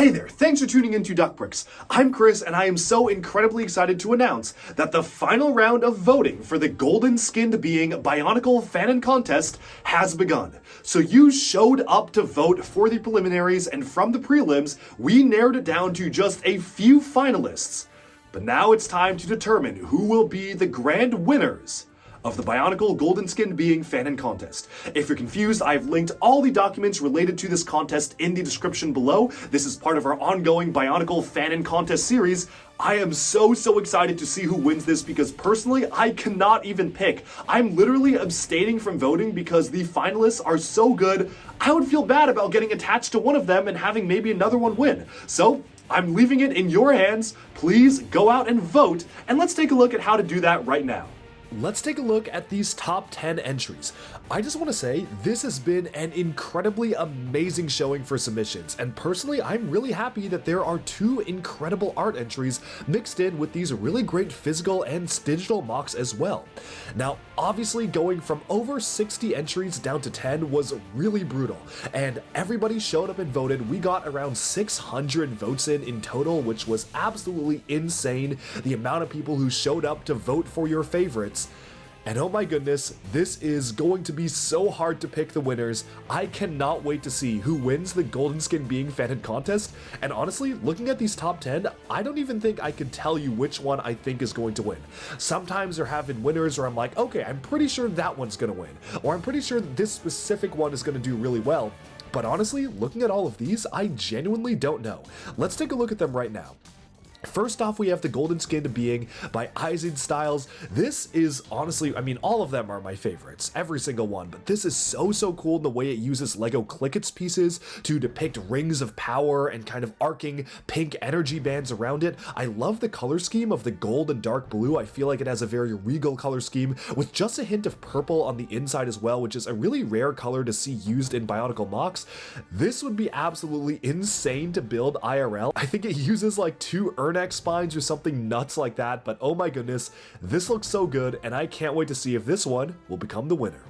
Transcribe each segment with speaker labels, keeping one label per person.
Speaker 1: Hey there, thanks for tuning into Duckbricks. I'm Chris, and I am so incredibly excited to announce that the final round of voting for the Golden Skinned Being Bionicle Fanon contest has begun. So you showed up to vote for the preliminaries, and from the prelims, we narrowed it down to just a few finalists. But now it's time to determine who will be the grand winners of the Bionicle Golden Skinned Being Fanon contest. If you're confused, I've linked all the documents related to this contest in the description below. This is part of our ongoing Bionicle Fanon contest series. I am so excited to see who wins this because personally, I cannot even pick. I'm literally abstaining from voting because the finalists are so good. I would feel bad about getting attached to one of them and having maybe another one win. So, I'm leaving it in your hands. Please go out and vote, and let's take a look at how to do that right now.
Speaker 2: Let's take a look at these top 10 entries. I just want to say this has been an incredibly amazing showing for submissions, and personally I'm really happy that there are two incredible art entries mixed in with these really great physical and digital mocks as well. Now obviously going from over 60 entries down to 10 was really brutal, and everybody showed up and voted. We got around 600 votes in total, which was absolutely insane, the amount of people who showed up to vote for your favorites. And oh my goodness, this is going to be so hard to pick the winners. I cannot wait to see who wins the Golden Skinned Being Fanon contest. And honestly, looking at these top 10, I don't even think I can tell you which one I think is going to win. Sometimes there have been winners where I'm like, okay, I'm pretty sure that one's gonna win, or I'm pretty sure this specific one is gonna do really well. But honestly, looking at all of these, I genuinely don't know. Let's take a look at them right now. First off, we have the Golden Skinned Being by Eisen Styles. This is honestly, I mean, all of them are my favorites, every single one, but this is so cool in the way it uses Lego Clickets pieces to depict rings of power and kind of arcing pink energy bands around it. I love the color scheme of the gold and dark blue. I feel like it has a very regal color scheme with just a hint of purple on the inside as well, which is a really rare color to see used in Bionicle mocks. This would be absolutely insane to build IRL. I think it uses like two Ernex spines or something nuts like that, but oh my goodness, this looks so good, and I can't wait to see if this one will become the winner.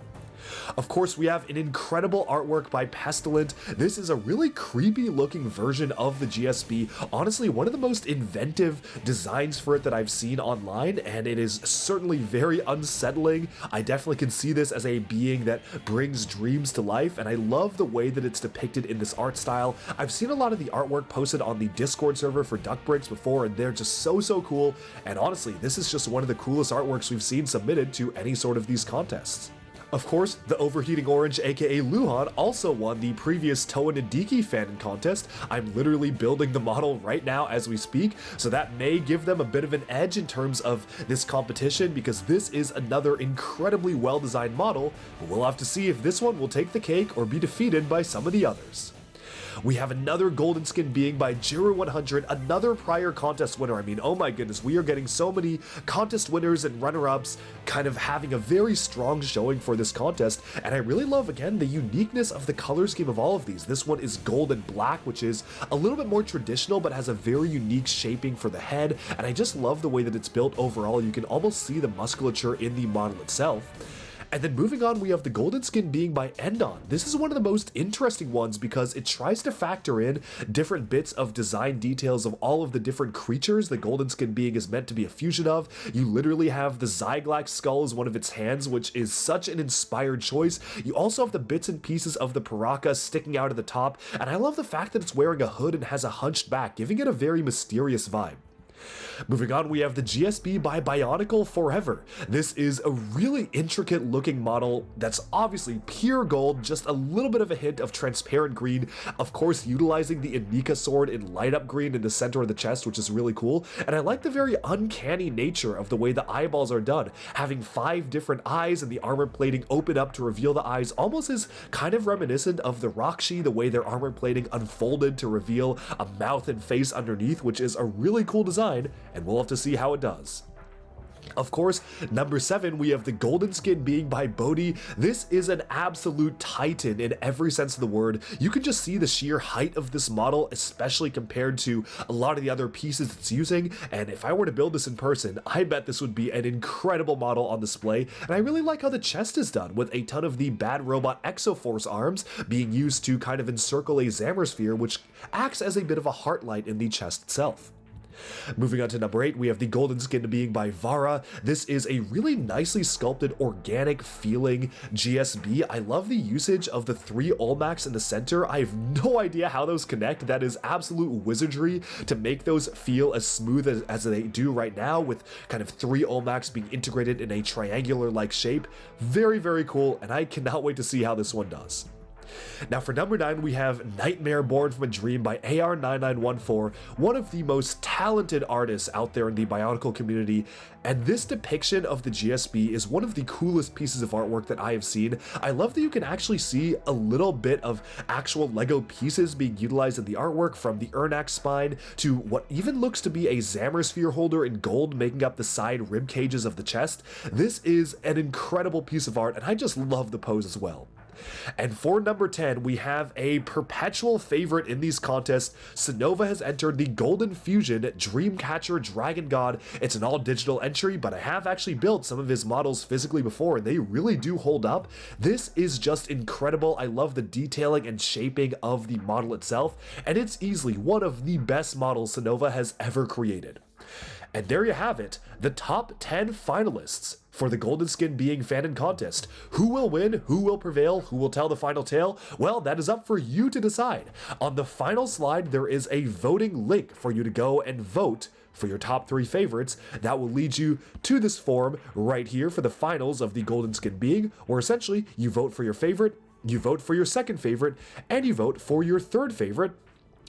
Speaker 2: Of course, we have an incredible artwork by Pestilent. This is a really creepy looking version of the GSB. Honestly, one of the most inventive designs for it that I've seen online, and it is certainly very unsettling. I definitely can see this as a being that brings dreams to life, and I love the way that it's depicted in this art style. I've seen a lot of the artwork posted on the Discord server for Duckbricks before, and they're just so cool. And honestly, this is just one of the coolest artworks we've seen submitted to any sort of these contests. Of course, the Overheating Orange aka Luhan also won the previous Toan and Diki Fanon contest. I'm literally building the model right now as we speak, so that may give them a bit of an edge in terms of this competition because this is another incredibly well-designed model, but we'll have to see if this one will take the cake or be defeated by some of the others. We have another Golden Skinned Being by Jiru100, another prior contest winner. I mean, oh my goodness, we are getting so many contest winners and runner-ups kind of having a very strong showing for this contest, and I really love, again, the uniqueness of the color scheme of all of these. This one is gold and black, which is a little bit more traditional, but has a very unique shaping for the head, and I just love the way that it's built overall. You can almost see the musculature in the model itself. And then moving on, we have the Golden Skinned Being by Endon. This is one of the most interesting ones because it tries to factor in different bits of design details of all of the different creatures the Golden Skinned Being is meant to be a fusion of. You literally have the Zyglax skull as one of its hands, which is such an inspired choice. You also have the bits and pieces of the Paraka sticking out of the top, and I love the fact that it's wearing a hood and has a hunched back, giving it a very mysterious vibe. Moving on, we have the GSB by Bionicle Forever. This is a really intricate looking model that's obviously pure gold, just a little bit of a hint of transparent green, of course utilizing the Inika sword in light up green in the center of the chest, which is really cool. And I like the very uncanny nature of the way the eyeballs are done, having 5 different eyes and the armor plating open up to reveal the eyes, almost is kind of reminiscent of the Rakshi, the way their armor plating unfolded to reveal a mouth and face underneath, which is a really cool design, and we'll have to see how it does. Of course, number 7, we have the golden skin being by Bodhi. This is an absolute titan in every sense of the word. You can just see the sheer height of this model, especially compared to a lot of the other pieces it's using. And if I were to build this in person, I bet this would be an incredible model on display. And I really like how the chest is done, with a ton of the Bad Robot Exoforce arms being used to kind of encircle a Zammersphere, which acts as a bit of a heartlight in the chest itself. Moving on to number 8, we have the golden skin being by Vara. This is a really nicely sculpted, organic feeling GSB. I love the usage of the 3 Olmacs in the center. I have no idea how those connect. That is absolute wizardry to make those feel as smooth as they do right now, with kind of 3 Olmacs being integrated in a triangular-like shape. Very, very cool, and I cannot wait to see how this one does. Now for number 9, we have Nightmare Born from a Dream by AR9914, one of the most talented artists out there in the Bionicle community, and this depiction of the GSB is one of the coolest pieces of artwork that I have seen. I love that you can actually see a little bit of actual Lego pieces being utilized in the artwork, from the Ernak spine to what even looks to be a Zammersphere holder in gold making up the side rib cages of the chest. This is an incredible piece of art, and I just love the pose as well. And for number 10, we have a perpetual favorite in these contests. Sonova has entered the Golden Fusion Dreamcatcher Dragon God. It's an all-digital entry, but I have actually built some of his models physically before, and they really do hold up. This is just incredible. I love the detailing and shaping of the model itself, and it's easily one of the best models Sonova has ever created. And there you have it, the top 10 finalists for the Golden Skin Being Fanon contest. Who will win? Who will prevail? Who will tell the final tale? Well, that is up for you to decide. On the final slide, there is a voting link for you to go and vote for your top 3 favorites. That will lead you to this form right here for the finals of the Golden Skin Being, where essentially you vote for your favorite, you vote for your second favorite, and you vote for your third favorite.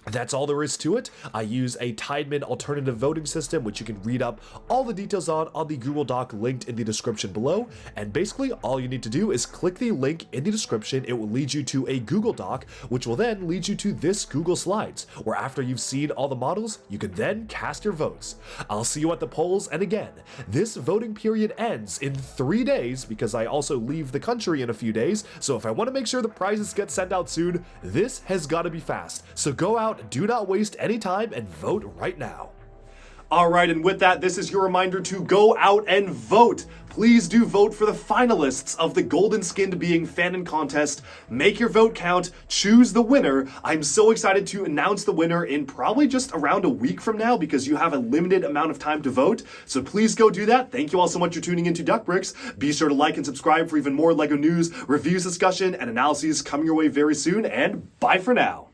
Speaker 2: That's all there is to it. I use a Tideman alternative voting system, which you can read up all the details on the Google Doc linked in the description below. And basically all you need to do is click the link in the description. It will lead you to a Google Doc, which will then lead you to this Google Slides, where after you've seen all the models, you can then cast your votes. I'll see you at the polls. And again, this voting period ends in 3 days, because I also leave the country in a few days. So if I want to make sure the prizes get sent out soon, this has got to be fast. So go out, do not waste any time, and vote right now.
Speaker 1: Alright, and with that, this is your reminder to go out and vote. Please do vote for the finalists of the Golden Skinned Being Fanon contest. Make your vote count, choose the winner. I'm so excited to announce the winner in probably just around a week from now, because you have a limited amount of time to vote. So please go do that. Thank you all so much for tuning into Duckbricks. Be sure to like and subscribe for even more LEGO news, reviews, discussion, and analyses coming your way very soon, and bye for now.